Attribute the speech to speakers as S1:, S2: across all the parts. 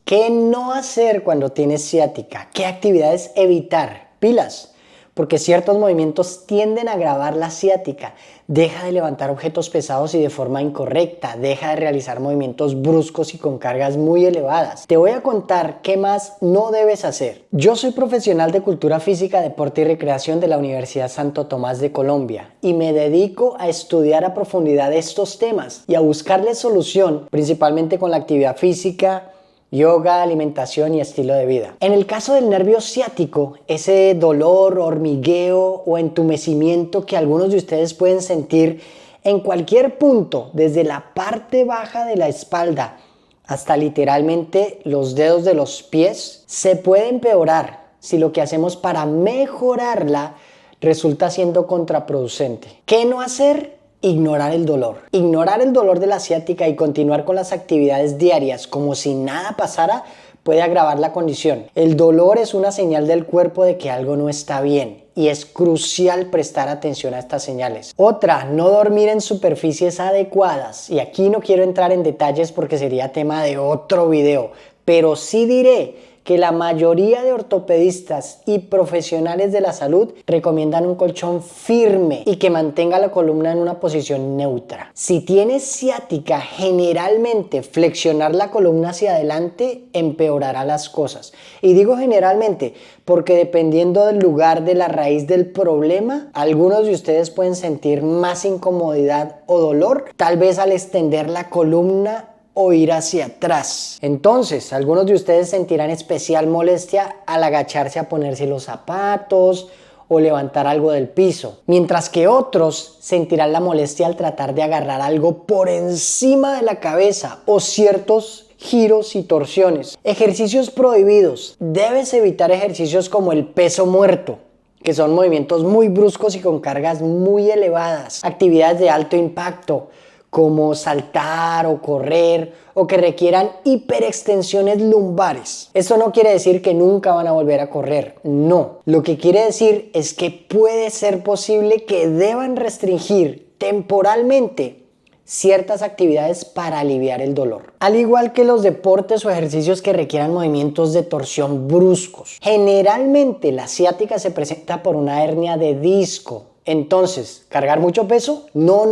S1: ¿Qué no hacer cuando tienes ciática? ¿Qué actividades evitar? Pilas, porque ciertos movimientos tienden a agravar la ciática. Deja de levantar objetos pesados y de forma incorrecta. Deja de realizar movimientos bruscos y con cargas muy elevadas. Te voy a contar qué más no debes hacer. Yo soy profesional de Cultura Física, Deporte y Recreación de la Universidad Santo Tomás de Colombia y me dedico a estudiar a profundidad estos temas y a buscarles solución, principalmente con la actividad física, yoga, alimentación y estilo de vida. En el caso del nervio ciático, ese dolor, hormigueo o entumecimiento que algunos de ustedes pueden sentir en cualquier punto, desde la parte baja de la espalda hasta literalmente los dedos de los pies, se puede empeorar si lo que hacemos para mejorarla resulta siendo contraproducente. ¿Qué no hacer? Ignorar el dolor. Ignorar el dolor de la ciática y continuar con las actividades diarias como si nada pasara puede agravar la condición. El dolor es una señal del cuerpo de que algo no está bien y es crucial prestar atención a estas señales. Otra, no dormir en superficies adecuadas. Y aquí no quiero entrar en detalles porque sería tema de otro video, pero sí diré que la mayoría de ortopedistas y profesionales de la salud recomiendan un colchón firme y que mantenga la columna en una posición neutra. Si tienes ciática, generalmente flexionar la columna hacia adelante empeorará las cosas. Y digo generalmente porque dependiendo del lugar de la raíz del problema, algunos de ustedes pueden sentir más incomodidad o dolor, tal vez al extender la columna o ir hacia atrás. Entonces, algunos de ustedes sentirán especial molestia al agacharse a ponerse los zapatos o levantar algo del piso, mientras que otros sentirán la molestia al tratar de agarrar algo por encima de la cabeza o ciertos giros y torsiones. Ejercicios prohibidos. Debes evitar ejercicios como el peso muerto, que son movimientos muy bruscos y con cargas muy elevadas. Actividades de alto impacto, como saltar o correr o que requieran hiperextensiones lumbares. Eso no quiere decir que nunca van a volver a correr, no. Lo que quiere decir es que puede ser posible que deban restringir temporalmente ciertas actividades para aliviar el dolor. Al igual que los deportes o ejercicios que requieran movimientos de torsión bruscos. Generalmente la ciática se presenta por una hernia de disco. Entonces, ¿cargar mucho peso? No.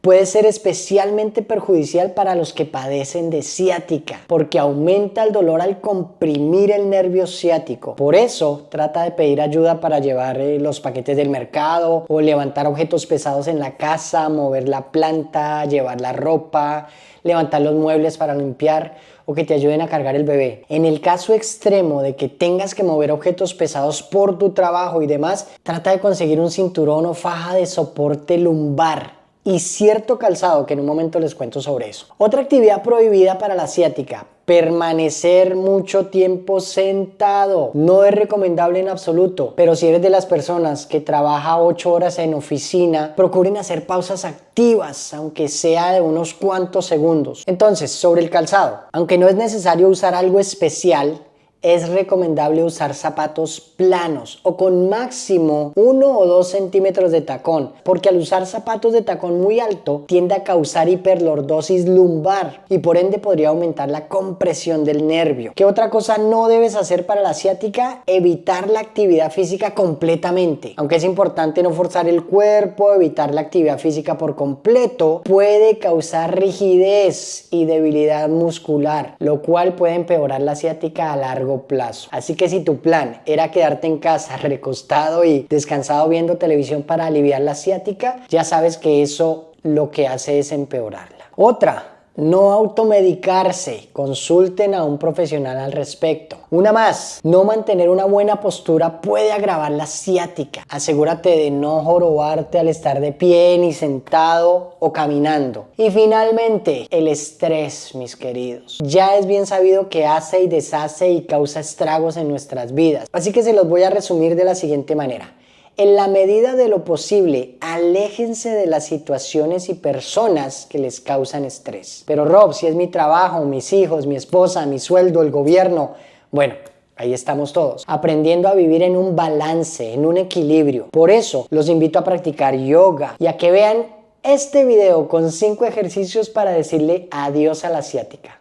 S1: Puede ser especialmente perjudicial para los que padecen de ciática, porque aumenta el dolor al comprimir el nervio ciático. Por eso, trata de pedir ayuda para llevar los paquetes del mercado o levantar objetos pesados en la casa, mover la planta, llevar la ropa, levantar los muebles para limpiar o que te ayuden a cargar el bebé. En el caso extremo de que tengas que mover objetos pesados por tu trabajo y demás, trata de conseguir un cinturón o faja de soporte lumbar y cierto calzado, que en un momento les cuento sobre eso. Otra actividad prohibida para la ciática: permanecer mucho tiempo sentado. No es recomendable en absoluto, pero si eres de las personas que trabaja 8 horas en oficina, procuren hacer pausas activas, aunque sea de unos cuantos segundos. Entonces, sobre el calzado, aunque no es necesario usar algo especial, es recomendable usar zapatos planos o con máximo 1 o 2 centímetros de tacón, porque al usar zapatos de tacón muy alto tiende a causar hiperlordosis lumbar y por ende podría aumentar la compresión del nervio. ¿Qué otra cosa no debes hacer para la ciática? Evitar la actividad física completamente. Aunque es importante no forzar el cuerpo, evitar la actividad física por completo puede causar rigidez y debilidad muscular, lo cual puede empeorar la ciática a largo plazo. Así que si tu plan era quedarte en casa recostado y descansado viendo televisión para aliviar la ciática, ya sabes que eso lo que hace es empeorarla. Otra, no automedicarse. Consulten a un profesional al respecto. Una más, no mantener una buena postura puede agravar la ciática. Asegúrate de no jorobarte al estar de pie ni sentado o caminando. Y finalmente, el estrés, mis queridos. Ya es bien sabido que hace y deshace y causa estragos en nuestras vidas. Así que se los voy a resumir de la siguiente manera. En la medida de lo posible, aléjense de las situaciones y personas que les causan estrés. Pero Rob, si es mi trabajo, mis hijos, mi esposa, mi sueldo, el gobierno, bueno, ahí estamos todos, aprendiendo a vivir en un balance, en un equilibrio. Por eso, los invito a practicar yoga y a que vean este video con 5 ejercicios para decirle adiós a la ciática.